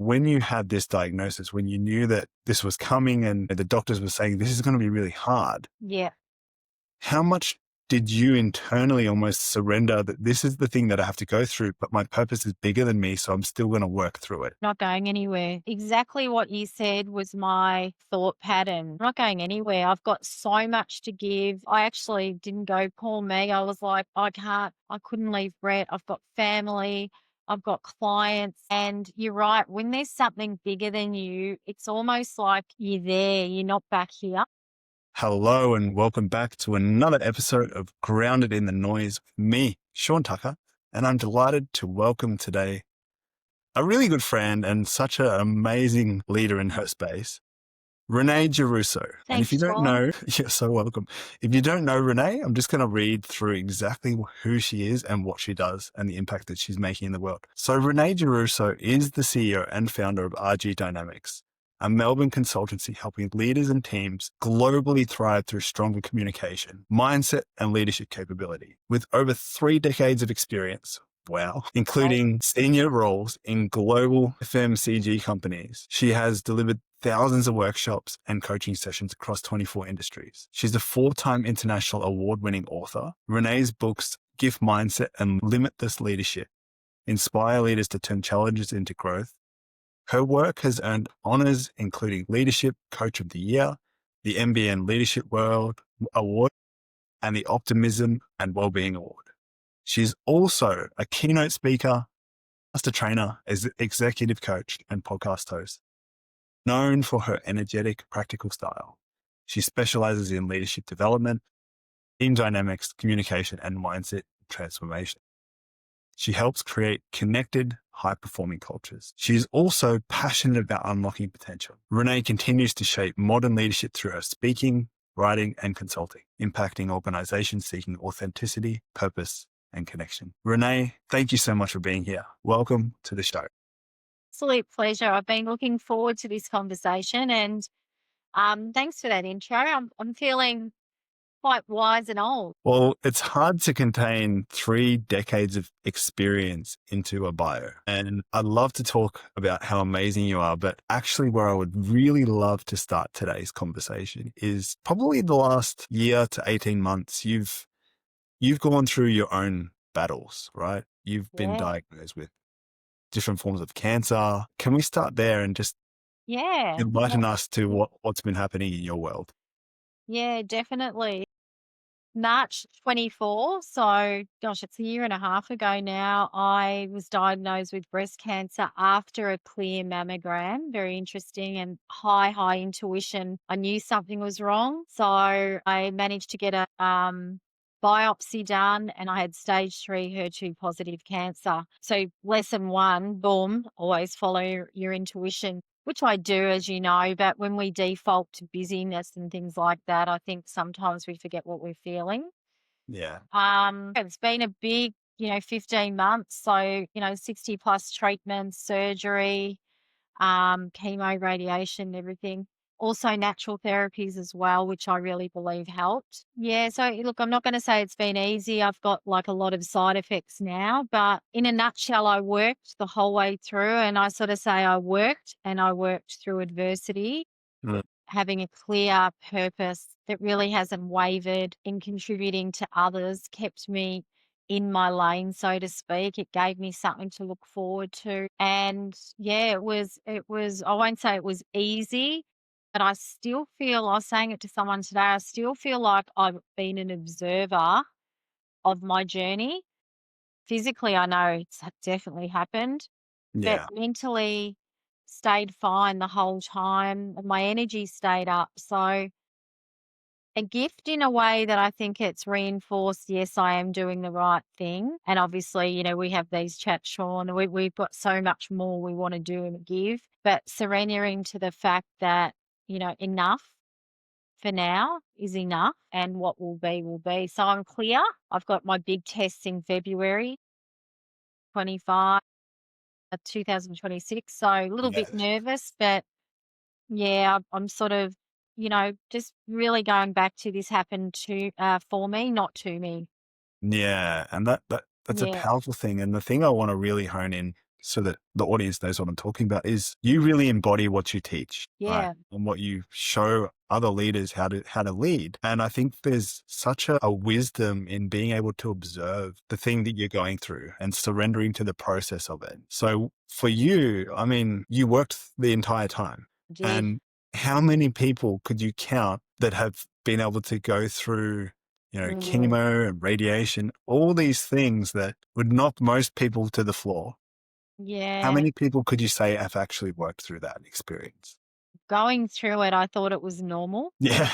when you had this diagnosis, when you knew that this was coming and the doctors were saying this is going to be really hard, Yeah. how much did you internally almost surrender that this is the thing that I have to go through, but my purpose is bigger than me, so I'm still going to work through it? Not going anywhere. Exactly what you said was my thought pattern. Not going anywhere. I've got so much to give. I actually didn't go, poor me. I was like, I couldn't leave Brett. I've got family, I've got clients. And you're right. When there's something bigger than you, it's almost like you're there, you're not back here. Hello and welcome back to another episode of Grounded in the Noise with me, Sean Tucker, and I'm delighted to welcome today a really good friend and such an amazing leader in her space, Renee Giarrusso. And if you Thanks, don't Sean. know, you're so welcome. If you don't know Renee, I'm just going to read through exactly who she is and what she does and the impact that she's making in the world. So Renee Giarrusso is the CEO and founder of RG Dynamics, a Melbourne consultancy helping leaders and teams globally thrive through stronger communication, mindset, and leadership capability. With over 3 decades of experience, wow, including senior roles in global FMCG companies, she has delivered thousands of workshops and coaching sessions across 24 industries. She's a 4-time international award-winning author. Renee's books, Gift Mindset and Limitless Leadership, inspire leaders to turn challenges into growth. Her work has earned honors, including Leadership Coach of the Year, the MBN Leadership World Award, and the Optimism and Wellbeing Award. She's also a keynote speaker, master trainer, executive coach, and podcast host. Known for her energetic, practical style, she specializes in leadership development, team dynamics, communication, and mindset transformation. She helps create connected, high-performing cultures. She is also passionate about unlocking potential. Renee continues to shape modern leadership through her speaking, writing, and consulting, impacting organizations seeking authenticity, purpose, and connection. Renee, thank you so much for being here. Welcome to the show. Absolute pleasure. I've been looking forward to this conversation and thanks for that intro. I'm feeling quite wise and old. Well, it's hard to contain 3 decades of experience into a bio. And I'd love to talk about how amazing you are, but actually where I would really love to start today's conversation is probably the last year to 18 months. You've gone through your own battles, right? You've been Yeah. diagnosed with different forms of cancer. Can we start there and just Yeah. enlighten us to what's been happening in your world? Yeah, definitely. March 24. So, gosh, it's a year and a half ago now. I was diagnosed with breast cancer after a clear mammogram. Very interesting and high intuition. I knew something was wrong. So, I managed to get a biopsy done and I had stage 3 HER2 positive cancer. So, lesson 1, boom, always follow your intuition, which I do, as you know, but when we default to busyness and things like that, I think sometimes we forget what we're feeling. Yeah. It's been a big, 15 months. So, 60 plus treatments, surgery, chemo, radiation, everything. Also natural therapies as well, which I really believe helped. Yeah, so look, I'm not going to say it's been easy. I've got like a lot of side effects now, but in a nutshell, I worked the whole way through and I sort of say I worked and I worked through adversity, Mm. having a clear purpose that really hasn't wavered in contributing to others, kept me in my lane, so to speak. It gave me something to look forward to. And yeah, it was, I won't say it was easy, but I still feel, I was saying it to someone today, I still feel like I've been an observer of my journey. Physically, I know it's definitely happened, but Yeah. mentally stayed fine the whole time. My energy stayed up. So a gift in a way that I think it's reinforced, yes, I am doing the right thing. And obviously, we have these chats, Sean, we've got so much more we want to do and give, but surrendering to the fact that, enough for now is enough and what will be will be. So I'm clear. I've got my big tests in February 25, 2026. So a little Yeah. bit nervous, but yeah, I'm sort of, just really going back to this happened to for me, not to me. Yeah. And that's a Yeah. powerful thing. And the thing I want to really hone in so that the audience knows what I'm talking about, is you really embody what you teach, right? Yeah. And what you show other leaders how to lead. And I think there's such a wisdom in being able to observe the thing that you're going through and surrendering to the process of it. So for you, I mean, you worked the entire time. Did. And how many people could you count that have been able to go through, Mm, chemo and radiation, all these things that would knock most people to the floor? How yeah. many people could you say have actually worked through that experience? Going through it, I thought it was normal. Yeah.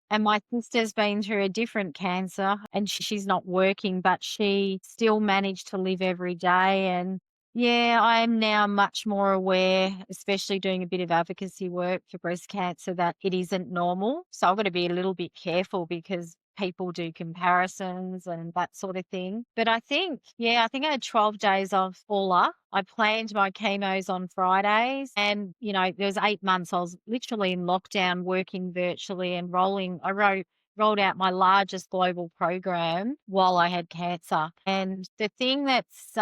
And my sister's been through a different cancer and she's not working, but she still managed to live every day. And yeah, I am now much more aware, especially doing a bit of advocacy work for breast cancer, that it isn't normal. So I've got to be a little bit careful because people do comparisons and that sort of thing. But I think, yeah, I think I had 12 days of Paula. I planned my chemos on Fridays and, there was 8 months I was literally in lockdown working virtually and rolled out my largest global program while I had cancer. And the thing that's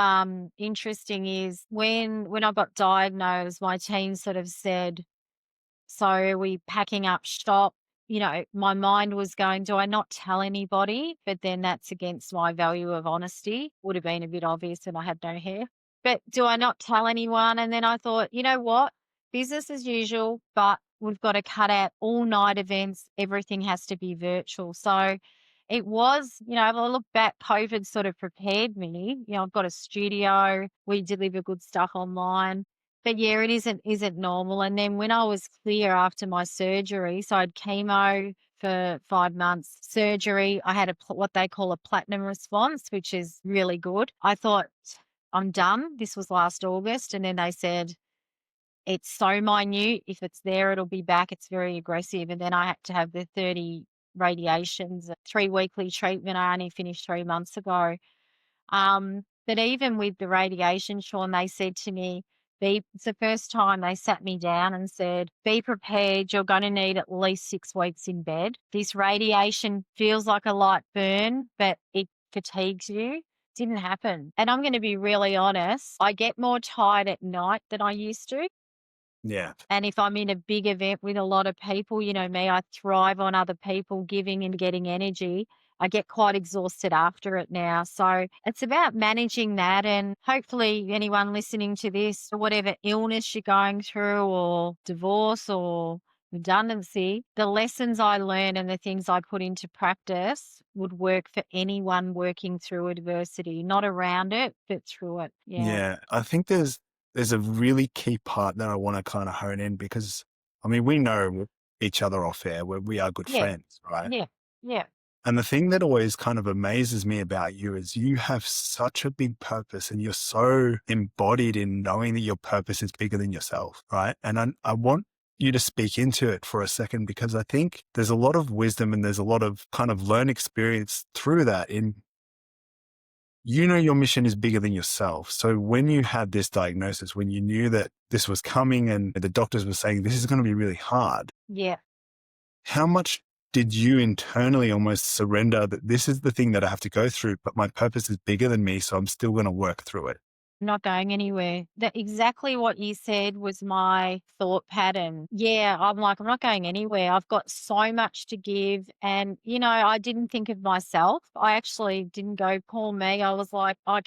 interesting is when I got diagnosed, my team sort of said, so are we packing up shop? My mind was going, do I not tell anybody? But then that's against my value of honesty. Would have been a bit obvious and I had no hair. But do I not tell anyone? And then I thought, you know what? Business as usual, but we've got to cut out all night events. Everything has to be virtual. So it was, if I look back, COVID sort of prepared me. I've got a studio. We deliver good stuff online. But yeah, it isn't normal. And then when I was clear after my surgery, so I'd chemo for 5 months, surgery, I had what they call a platinum response, which is really good. I thought I'm done. This was last August, and then they said it's so minute. If it's there, it'll be back. It's very aggressive. And then I had to have the 30 radiations, a 3 weekly treatment. I only finished 3 months ago. But even with the radiation, Sean, they said to me, it's the first time they sat me down and said, be prepared. You're going to need at least 6 weeks in bed. This radiation feels like a light burn, but it fatigues you. Didn't happen. And I'm going to be really honest. I get more tired at night than I used to. Yeah. And if I'm in a big event with a lot of people, you know me, I thrive on other people giving and getting energy. I get quite exhausted after it now. So it's about managing that. And hopefully, anyone listening to this, or whatever illness you're going through, or divorce, or redundancy, the lessons I learn and the things I put into practice would work for anyone working through adversity, not around it, but through it. Yeah. Yeah. I think there's a really key part that I want to kind of hone in because, I mean, we know each other off air. We are good Yeah. friends, right? Yeah. Yeah. And the thing that always kind of amazes me about you is you have such a big purpose and you're so embodied in knowing that your purpose is bigger than yourself, right? And I want you to speak into it for a second because I think there's a lot of wisdom and there's a lot of kind of learned experience through that in, your mission is bigger than yourself. So when you had this diagnosis, when you knew that this was coming and the doctors were saying this is going to be really hard, Yeah. how much did you internally almost surrender that this is the thing that I have to go through, but my purpose is bigger than me, so I'm still going to work through it? Not going anywhere. That exactly what you said was my thought pattern. Yeah, I'm like, I'm not going anywhere. I've got so much to give. And, I didn't think of myself. I actually didn't go, poor me. I was like, I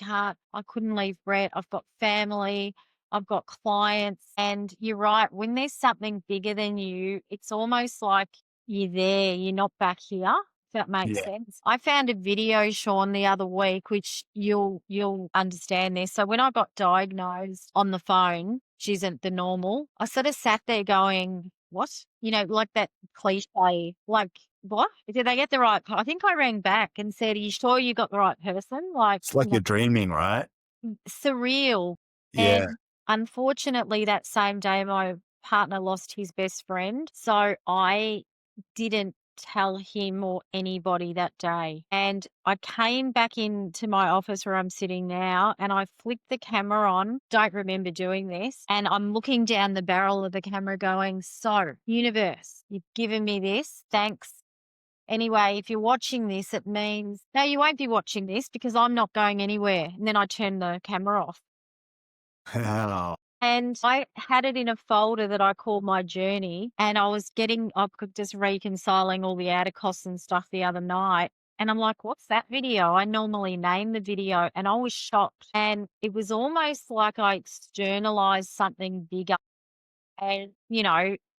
couldn't leave Brett. I've got family. I've got clients. And you're right. When there's something bigger than you, it's almost like you're there. You're not back here. If that makes Yeah. sense. I found a video, Sean, the other week, which you'll understand this. So when I got diagnosed on the phone, which isn't the normal, I sort of sat there going, what? Like that cliche, like, what? Did they get the right? I think I rang back and said, are you sure you got the right person? Like, It's like you're dreaming, right? surreal. Yeah. And unfortunately, that same day, my partner lost his best friend. So I didn't tell him or anybody that day. And I came back into my office where I'm sitting now and I flicked the camera on. Don't remember doing this. And I'm looking down the barrel of the camera going, so, universe, you've given me this. Thanks. Anyway, if you're watching this, it means, no, you won't be watching this because I'm not going anywhere. And then I turned the camera off. Wow. And I had it in a folder that I called my journey. And I could just reconciling all the outer costs and stuff the other night. And I'm like, what's that video? I normally name the video. And I was shocked. And it was almost like I externalized something bigger. And,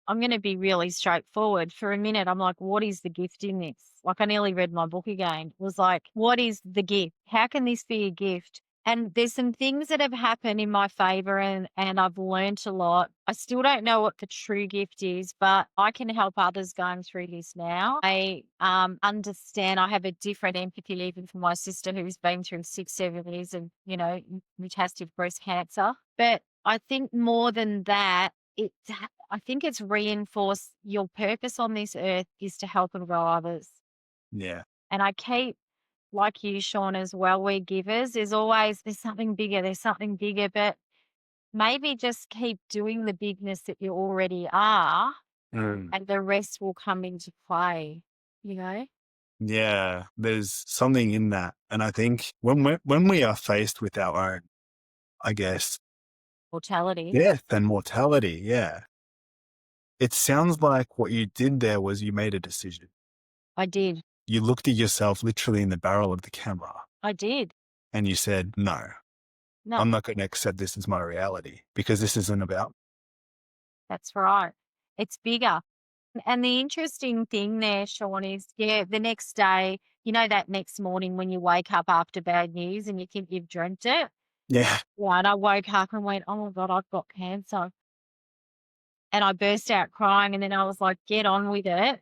I'm going to be really straightforward. For a minute, I'm like, what is the gift in this? Like, I nearly read my book again. It was like, what is the gift? How can this be a gift? And there's some things that have happened in my favor, and I've learnt a lot. I still don't know what the true gift is, but I can help others going through this now. I understand I have a different empathy even for my sister who's been through 6, 7 years of, metastatic breast cancer. But I think more than that, I think it's reinforced your purpose on this earth is to help and grow others. Yeah. And I keep, like you, Sean, as well, we're givers. There's something bigger, but maybe just keep doing the bigness that you already are, Mm. and the rest will come into play, you know? Yeah. There's something in that. And I think when we are faced with our own, I guess, Mortality. death and mortality, yeah. It sounds like what you did there was you made a decision. I did. You looked at yourself literally in the barrel of the camera I did. and you said, no, No, I'm not going to accept this as my reality because this isn't about. that's right. It's bigger. And the interesting thing there, Sean, is the next day, that next morning when you wake up after bad news and you think you've dreamt it. Yeah. Yeah, and I woke up and went, oh my God, I've got cancer. And I burst out crying. And then I was like, get on with it.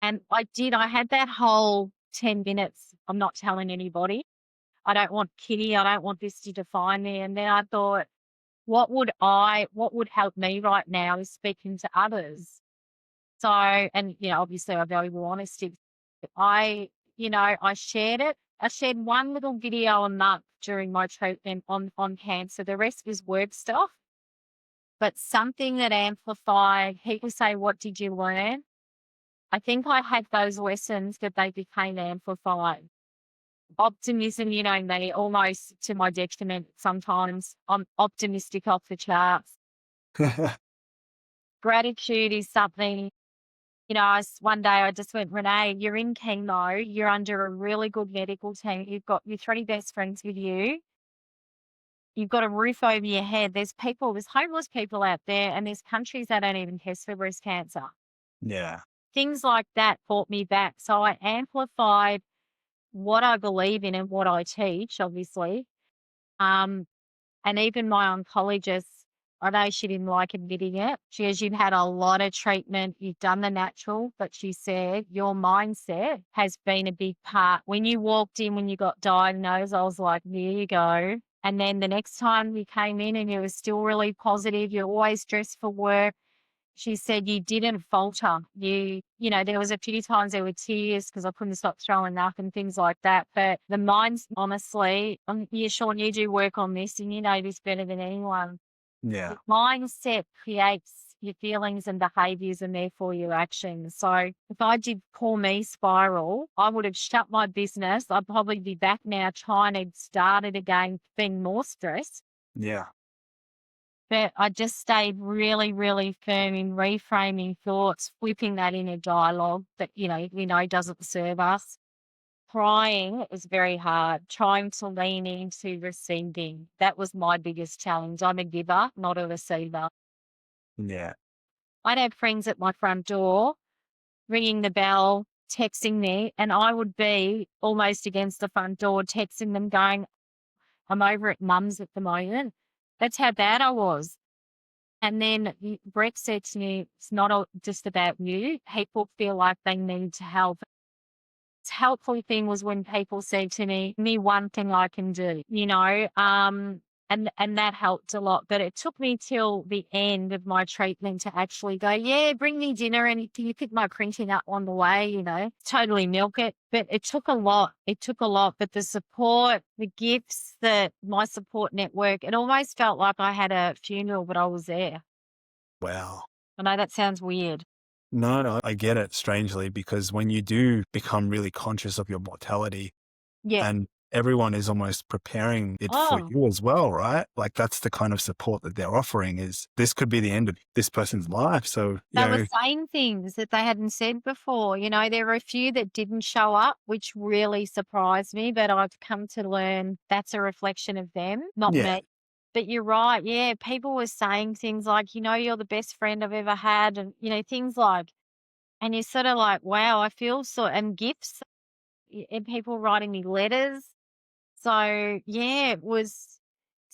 And I had that whole 10 minutes. I'm not telling anybody. I don't want Kitty. I don't want this to define me. And then I thought, what would help me right now is speaking to others. So, and, obviously I value honesty. I shared it. I shared one little video a month during my treatment on cancer. The rest was work stuff, but something that amplified. People say, what did you learn? I think I had those lessons that they became amplified. Optimism, me almost to my detriment sometimes. I'm optimistic off the charts. Gratitude is something. One day I just went, Renee, you're in chemo. You're under a really good medical team. You've got your 3 best friends with you. You've got a roof over your head. There's homeless people out there, and there's countries that don't even test for breast cancer. Yeah. Things like that brought me back. So I amplified what I believe in and what I teach, obviously. Um, And even my oncologist, I know she didn't like admitting it. She goes, you've had a lot of treatment, you've done the natural, but she said your mindset has been a big part. When you walked in, when you got diagnosed, I was like, there you go. And then the next time you came in and you were still really positive, you're always dressed for work. She said you didn't falter. There was a few times there were tears because I couldn't stop throwing up and things like that. But the mind's honestly, yeah, Sean, you do work on this and you know this better than anyone. Yeah. The mindset creates your feelings and behaviors and therefore your actions. So if I did poor me spiral, I would have shut my business. I'd probably be back now trying to start it again, being more stressed. Yeah. But I just stayed really, really firm in reframing thoughts, flipping that inner dialogue that, we know doesn't serve us. Crying is very hard. Trying to lean into receiving. That was my biggest challenge. I'm a giver, not a receiver. Yeah. I'd have friends at my front door ringing the bell, texting me, and I would be almost against the front door, texting them going, I'm over at mum's at the moment. That's how bad I was. And then Brett said to me, it's not just about you. People feel like they need to help. It's helpful thing was when people said to me one thing I can do, and that helped a lot. But it took me till the end of my treatment to actually go, yeah, bring me dinner and you pick my printing up on the way, totally milk it. But it took a lot. It took a lot. But the support, the gifts, my support network, it almost felt like I had a funeral, but I was there. Wow. I know that sounds weird. No, I get it strangely because when you do become really conscious of your mortality Yeah. and everyone is almost preparing it for Oh, you as well, right? Like that's the kind of support that they're offering is this could be the end of this person's life. So, they were saying things that they hadn't said before. There were a few that didn't show up, which really surprised me, but I've come to learn that's a reflection of them, not yeah, me. But you're right. Yeah, people were saying things like, you're the best friend I've ever had, and things like, and you're sort of like, wow, I feel so, and gifts, and people writing me letters. So yeah, it's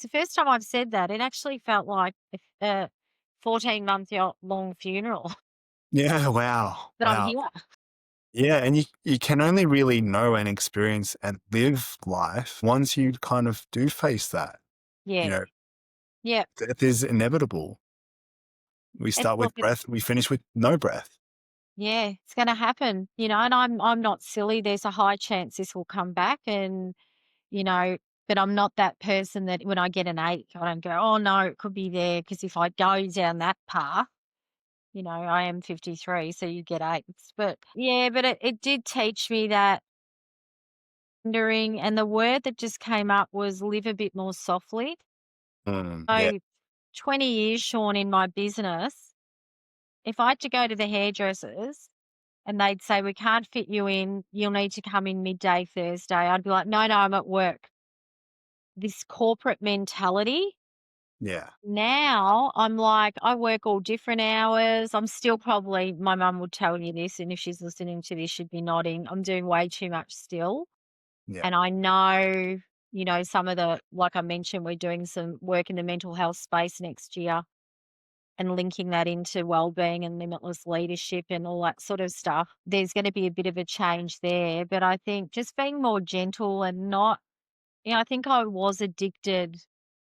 the first time I've said that. It actually felt like a 14-month long funeral. yeah, wow, But I'm wow. here. Yeah, and you can only really know and experience and live life once you kind of do face that. You Yeah. know, Yeah. death is inevitable. We It's start look, with breath, we finish with no breath. yeah, it's gonna happen, and I'm not silly. There's a high chance this will come back and, you know, but I'm not that person that when I get an ache, I don't go, "Oh no, it could be there." Because if I go down that path, I am 53, so you get aches. But yeah, but it did teach me that wondering, and the word that just came up was live a bit more softly. Yeah, So 20 years, Sean, in my business, if I had to go to the hairdressers and they'd say, "We can't fit you in. You'll need to come in midday Thursday." I'd be like, "No, no, I'm at work." This corporate mentality. yeah, Now I'm like, I work all different hours. I'm still probably, my mum would tell you this, and if she's listening to this, she'd be nodding. I'm doing way too much still. yeah. And I know, some of like I mentioned, we're doing some work in the mental health space next year and linking that into well-being and limitless leadership and all that sort of stuff. There's going to be a bit of a change there, but I think just being more gentle and not, I think I was addicted.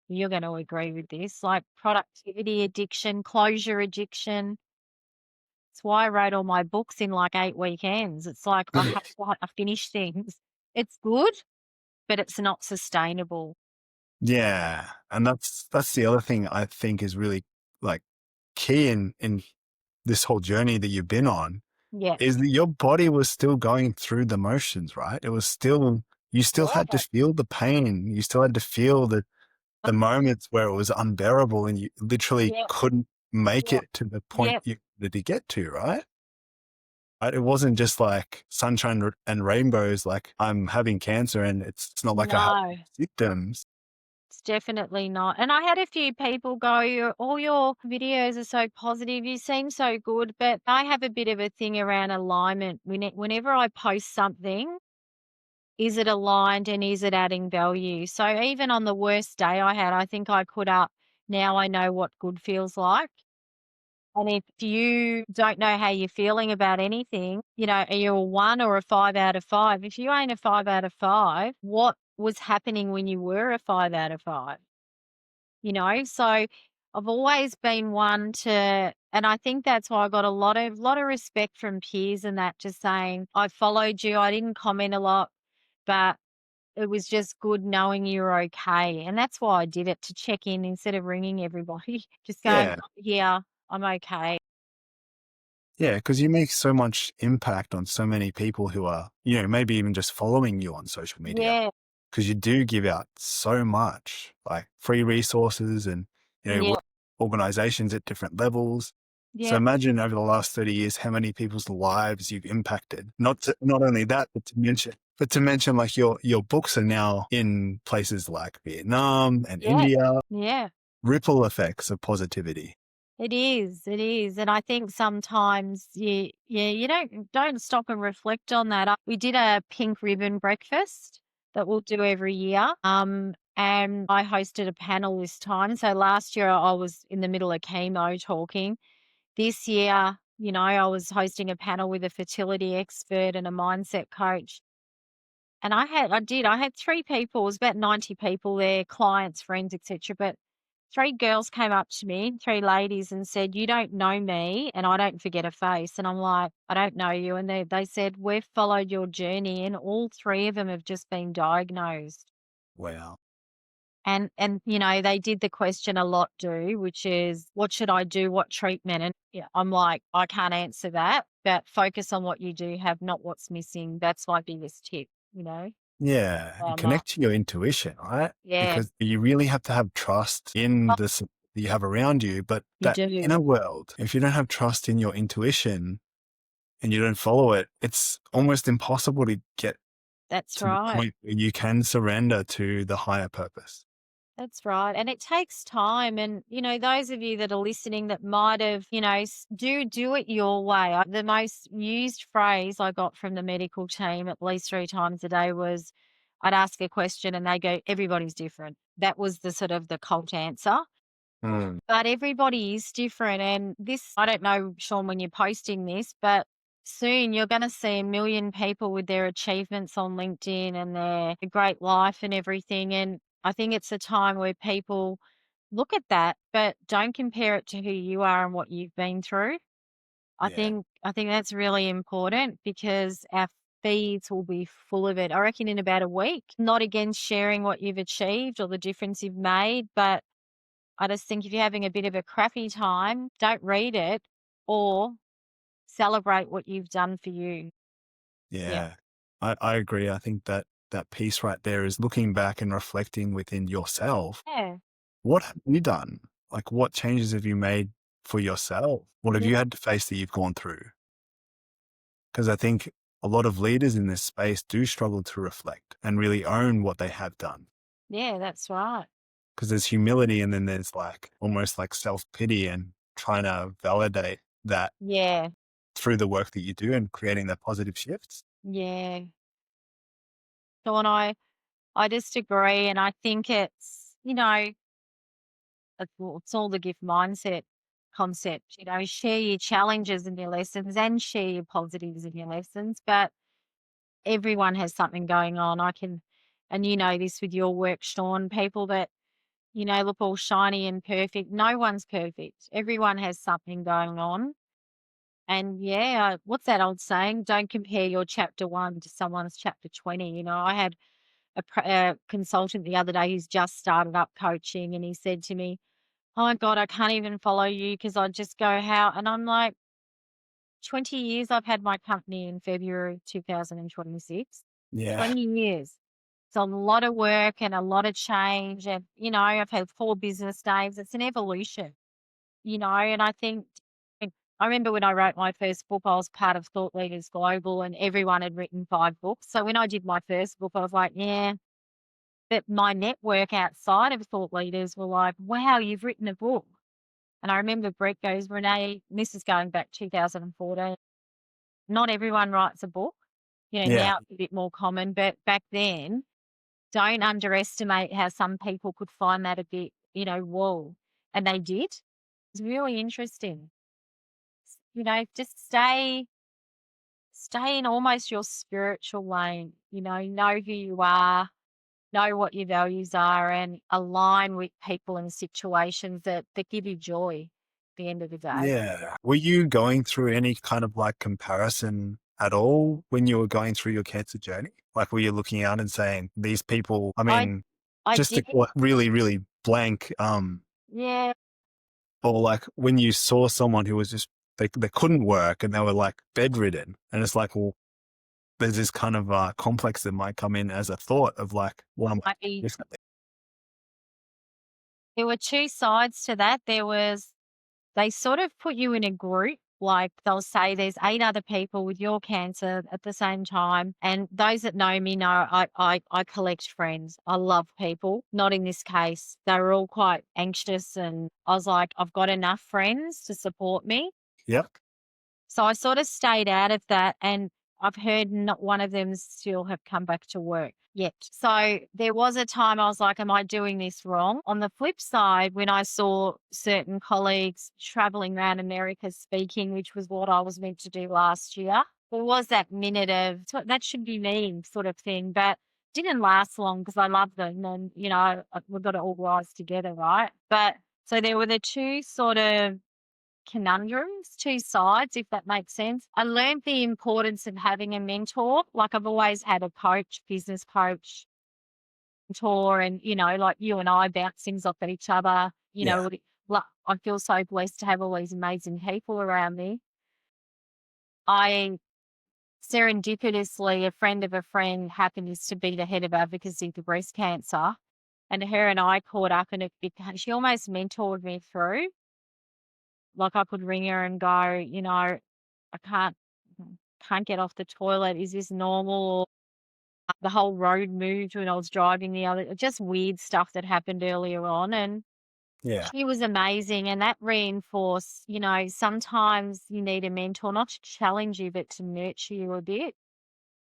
You're going to agree with this, like productivity addiction, closure addiction. It's why I wrote all my books in like 8 weekends. It's like I have to finish things. It's good, but it's not sustainable. Yeah, and that's the other thing I think is really, like, key in this whole journey that you've been on, Yeah. is that your body was still going through the motions, right? It was still you still had to Yeah. feel the pain, you still had to feel the moments where it was unbearable and you literally Yeah. couldn't make Yeah. it to the point Yeah. you needed to get to, right? It wasn't just like sunshine and rainbows, like, I'm having cancer and it's not like I have No. symptoms. It's definitely not. And I had a few people go, all your videos are so positive. You seem so good." But I have a bit of a thing around alignment. Whenever I post something, is it aligned and is it adding value? So even on the worst day I had, I think I put up, "Now I know what good feels like." And if you don't know how you're feeling about anything, are you a 1 or a 5 out of 5? If you ain't a 5 out of 5, what was happening when you were a 5 out of 5? So I've always been one to, and I think that's why I got a lot of respect from peers and that, just saying, "I followed you. I didn't comment a lot, but it was just good knowing you were okay." And that's why I did it, to check in instead of ringing everybody. Just going, Yeah. "I'm here. I'm okay." Yeah, because you make so much impact on so many people who are, maybe even just following you on social media. Yeah. Because you do give out so much, like free resources and, Yeah. organizations at different levels. So Yeah. imagine over the last 30 years how many people's lives you've impacted. Not only that, but to mention like your books are now in places like Vietnam and Yeah. India, Yeah. ripple effects of positivity. It is, and I think sometimes you don't stop and reflect on that. We did a pink ribbon breakfast that we'll do every year, and I hosted a panel this time. So last year I was in the middle of chemo talking. This year, I was hosting a panel with a fertility expert and a mindset coach. And I had 3 people, it was about 90 people there, clients, friends, etcetera, but 3 girls came up to me, 3 ladies, and said, "You don't know me," and I don't forget a face, and I'm like, "I don't know you," and they said, "We've followed your journey," and all 3 of them have just been diagnosed. Wow. And they did the question a lot do, which is, "What should I do? What treatment?" And, yeah, I'm like, "I can't answer that, but focus on what you do have, not what's missing." That's my biggest tip, you know? Yeah, So and I'm like, connect to your intuition, right? yeah, Because you really have to have trust in oh, this that you have around you, but you that do. inner world, if you don't have trust in your intuition and you don't follow it, it's almost impossible to get That's to the right. point where you can surrender to the higher purpose. That's right. And it takes time. And, those of you that are listening that might have, do it your way. The most used phrase I got from the medical team at least 3 times a day was I'd ask a question and they go, everybody's different. That was the sort of the cult answer. Mm. But everybody is different. And this, I don't know, Sean, when you're posting this, but soon you're going to see a million people with their achievements on LinkedIn and their great life and everything. And I think it's a time where people look at that, but don't compare it to who you are and what you've been through. I Yeah. think I think that's really important because our feeds will be full of it. I reckon in about a week. Not against sharing what you've achieved or the difference you've made, but I just think if you're having a bit of a crappy time, don't read it or celebrate what you've done for you. Yeah. Yeah. I agree. I think that that piece right there is looking back and reflecting within yourself. Yeah. What have you done? Like, what changes have you made for yourself? What have Yeah. you had to face that you've gone through? Because I think a lot of leaders in this space do struggle to reflect and really own what they have done. Yeah, that's right. Because there's humility and then there's like almost like self pity and trying to validate that Yeah. through the work that you do and creating that positive shifts. Yeah. So and I just agree and I think it's all the gift mindset concept. Share your challenges and your lessons and share your positives in your lessons. But everyone has something going on. And this with your work, Sean, people that look all shiny and perfect. No one's perfect. Everyone has something going on. And yeah, what's that old saying? Don't compare your chapter 1 to someone's chapter 20. I had a consultant the other day who's just started up coaching and he said to me, oh my God, I can't even follow you because I just go, how? And I'm like, 20 years I've had my company in February 2026. Yeah. 20 years. It's a lot of work and a lot of change. And, I've had 4 business days. It's an evolution, and I think I remember when I wrote my first book, I was part of Thought Leaders Global and everyone had written 5 books. So when I did my first book, I was like, yeah, but my network outside of Thought Leaders were like, wow, you've written a book. And I remember Brett goes, Renee, and this is going back 2014. Not everyone writes a book. Yeah. Now it's a bit more common, but back then, don't underestimate how some people could find that a bit, whoa. And they did. It's really interesting. Just stay in almost your spiritual lane, know who you are, know what your values are, and align with people and situations that give you joy at the end of the day. Yeah. Were you going through any kind of like comparison at all when you were going through your cancer journey? Like, were you looking out and saying, these people, I I mean, I just to did. call it really, really blank, Yeah. or like when you saw someone who was just, they couldn't work and they were like bedridden. And it's like, well, there's this kind of complex that might come in as a thought of like, what am I Might be differently? there were 2 sides to that. They sort of put you in a group, like they'll say there's 8 other people with your cancer at the same time. And those that know me know I collect friends. I love people. Not in this case. They were all quite anxious and I was like, I've got enough friends to support me. Yep. So I sort of stayed out of that and I've heard not one of them still have come back to work yet. So there was a time I was like, am I doing this wrong? On the flip side, when I saw certain colleagues traveling around America speaking, which was what I was meant to do last year, there was that minute of that should be me sort of thing, but didn't last long because I love them and, we've got to all rise together, right? But so there were the 2 sort of conundrums, 2 sides, if that makes sense. I learned the importance of having a mentor. Like I've always had a coach, business coach, mentor, and, like you and I bounce things off at each other. Yeah. I feel so blessed to have all these amazing people around me. I serendipitously, a friend of a friend happens to be the head of advocacy for breast cancer. And her and I caught up, and it became, she almost mentored me through. Like I could ring her and go, I can't get off the toilet. Is this normal? The whole road moved when I was driving the other, just weird stuff that happened earlier on. And Yeah. she was amazing. And that reinforced, sometimes you need a mentor, not to challenge you, but to nurture you a bit.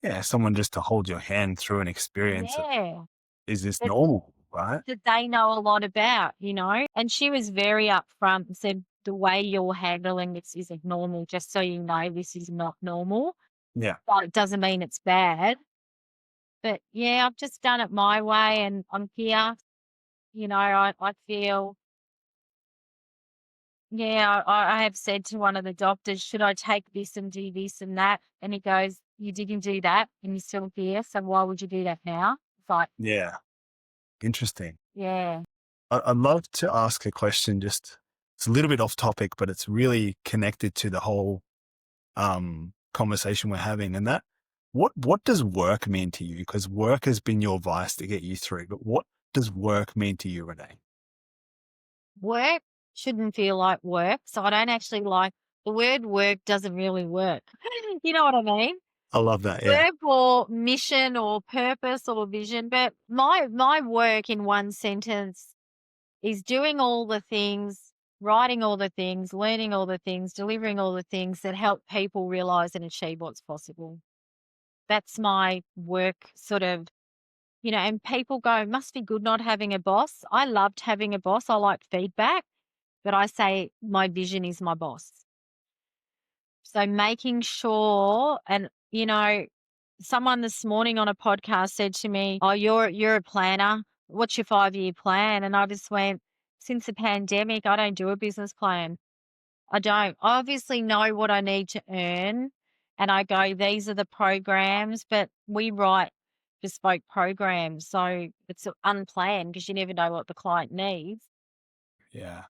Yeah. Someone just to hold your hand through an experience of, Yeah. is this That, normal? Right. that they know a lot about. And she was very upfront and said, the way you're handling this isn't normal, just so you know, this is not normal. Yeah. But it doesn't mean it's bad. But yeah, I've just done it my way and I'm here. I feel, yeah, I have said to one of the doctors, should I take this and do this and that? And he goes, you didn't do that and you're still here. So why would you do that now? It's like, Yeah. Interesting. yeah. I'd love to ask a question. Just it's a little bit off topic, but it's really connected to the whole conversation we're having. And that, what does work mean to you? Because work has been your vice to get you through. But what does work mean to you, Renee? Work shouldn't feel like work. So I don't actually like the word work doesn't really work. You know what I mean? I love that. Yeah. Work or mission or purpose or vision. But my work in one sentence is doing all the things, writing all the things, learning all the things, delivering all the things that help people realize and achieve what's possible. That's my work sort of, and people go, must be good not having a boss. I loved having a boss. I like feedback, but I say my vision is my boss. So making sure, and someone this morning on a podcast said to me, "Oh, you're a planner. What's your 5-year plan?" And I just went, "Since the pandemic, I don't do a business plan. I don't. I obviously know what I need to earn, and I go, these are the programs, but we write bespoke programs, so it's unplanned because you never know what the client needs." Yeah.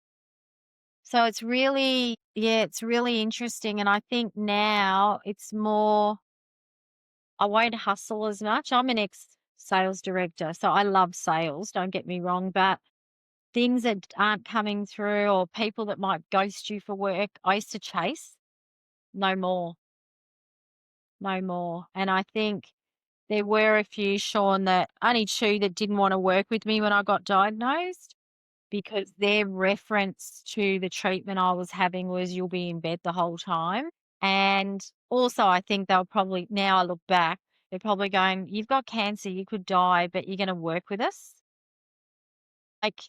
So it's really, yeah, it's really interesting. And I think now it's more, I won't hustle as much. I'm an ex sales director, so I love sales, don't get me wrong, but things that aren't coming through or people that might ghost you for work, I used to chase. No more, no more. And I think there were a few, Sean, that only two that didn't want to work with me when I got diagnosed because their reference to the treatment I was having was you'll be in bed the whole time. And also, I think they'll probably, now I look back, they're probably going, you've got cancer, you could die, but you're going to work with us. Like,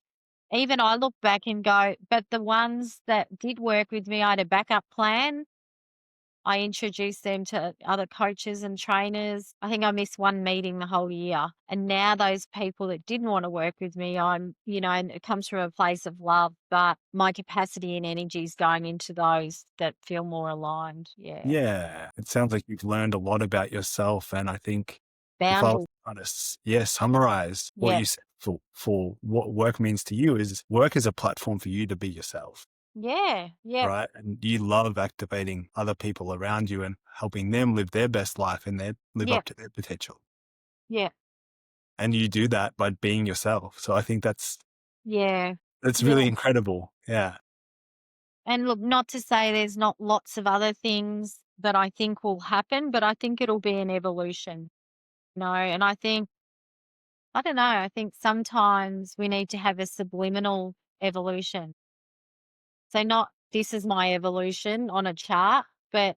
even I look back and go, but the ones that did work with me, I had a backup plan. I introduced them to other coaches and trainers. I think I missed one meeting the whole year. And now those people that didn't want to work with me, and it comes from a place of love, but my capacity and energy is going into those that feel more aligned. Yeah. Yeah. It sounds like you've learned a lot about yourself. And I think if I was Boundaries. trying to, summarize what Yeah. you said for what work means to you is work is a platform for you to be yourself. Yeah. Yeah. Right. And you love activating other people around you and helping them live their best life and live Yeah. up to their potential. Yeah. And you do that by being yourself. So I think Yeah. that's Yeah. really incredible. Yeah. And look, not to say there's not lots of other things that I think will happen, but I think it'll be an evolution. And I don't know. I think sometimes we need to have a subliminal evolution. So, not this is my evolution on a chart, but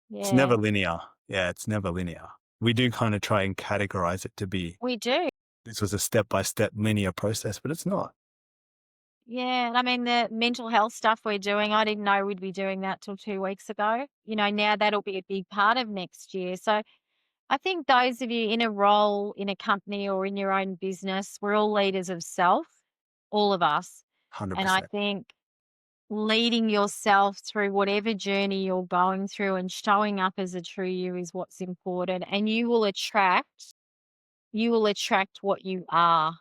It's never yeah, linear. Yeah. It's never linear. We do kind of try and categorize it to be, we do. this was a step by step linear process, but it's not. Yeah. And I mean, the mental health stuff we're doing, I didn't know we'd be doing that till 2 weeks ago. Now that'll be a big part of next year. So, I think those of you in a role in a company or in your own business, we're all leaders of self, all of us. And I 100%. think leading yourself through whatever journey you're going through and showing up as a true you is what's important. And you will attract what you are.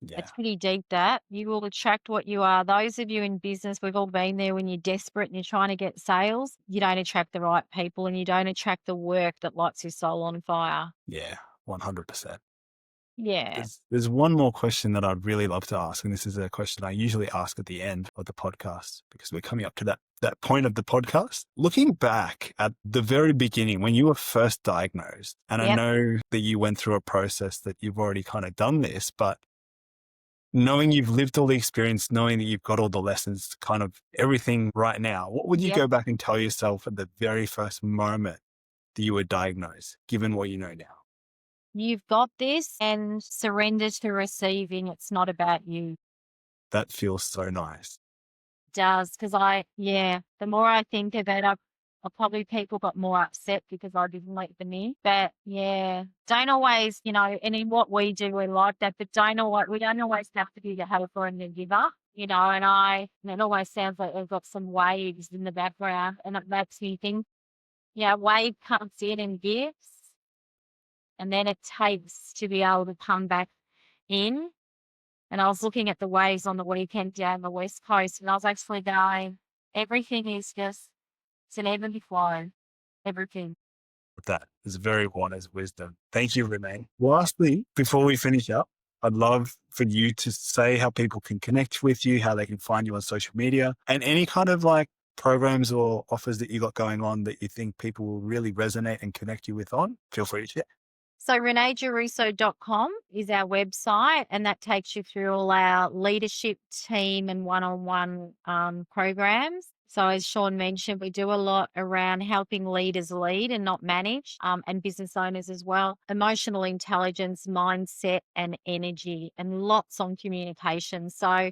Yeah. It's pretty deep that. You will attract what you are. Those of you in business, we've all been there when you're desperate and you're trying to get sales. You don't attract the right people and you don't attract the work that lights your soul on fire. Yeah. 100%. Yeah. There's one more question that I'd really love to ask, and this is a question I usually ask at the end of the podcast because we're coming up to that point of the podcast. Looking back at the very beginning when you were first diagnosed, and I Yep. know that you went through a process that you've already kind of done this, but knowing you've lived all the experience, knowing that you've got all the lessons, kind of everything right now, what would you Yep. go back and tell yourself at the very first moment that you were diagnosed, given what you know now? You've got this and surrender to receiving. It's not about you. That feels so nice. Does because the more I think of it, I probably people got more upset because I didn't let them in. But yeah, don't always, and in what we do, we like that, but we don't always have to be the helper and the giver, and it always sounds like we've got some waves in the background and it makes me think, wave comes in and gives, and then it takes to be able to come back in. And I was looking at the waves on the weekend down the West Coast, and I was actually going, everything is just, it's an ebb and flow, everything. That is very wise wisdom. Thank you, Renee. Lastly, before we finish up, I'd love for you to say how people can connect with you, how they can find you on social media, and any kind of like programs or offers that you got going on that you think people will really resonate and connect you with on. Feel free to share. So reneegiarrusso.com is our website, and that takes you through all our leadership team and one-on-one programs. So as Sean mentioned, we do a lot around helping leaders lead and not manage, and business owners as well. Emotional intelligence, mindset, and energy, and lots on communication. So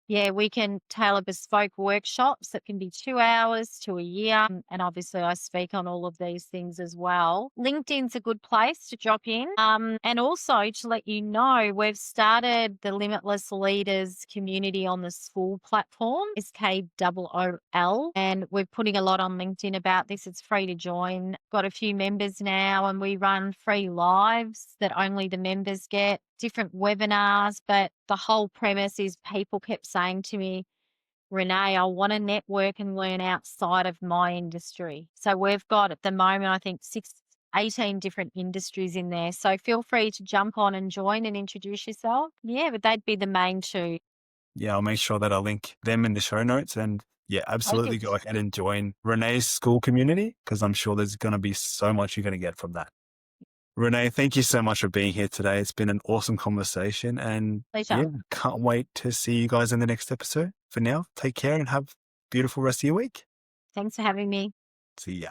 yeah, we can tailor bespoke workshops that can be 2 hours to a year. And obviously, I speak on all of these things as well. LinkedIn's a good place to drop in. And also to let you know, we've started the Limitless Leaders community on the school platform, SKOOL. And we're putting a lot on LinkedIn about this. It's free to join. Got a few members now, and we run free lives that only the members get, different webinars, but the whole premise is people kept saying to me, Renee, I want to network and learn outside of my industry. So we've got at the moment, I think 18 different industries in there. So feel free to jump on and join and introduce yourself. Yeah, but they'd be the main two. Yeah, I'll make sure that I link them in the show notes. And yeah, absolutely go ahead and join Renee's school community because I'm sure there's going to be so much you're going to get from that. Renee, thank you so much for being here today. It's been an awesome conversation and Pleasure. yeah, can't wait to see you guys in the next episode. For now, take care and have a beautiful rest of your week. Thanks for having me. See ya.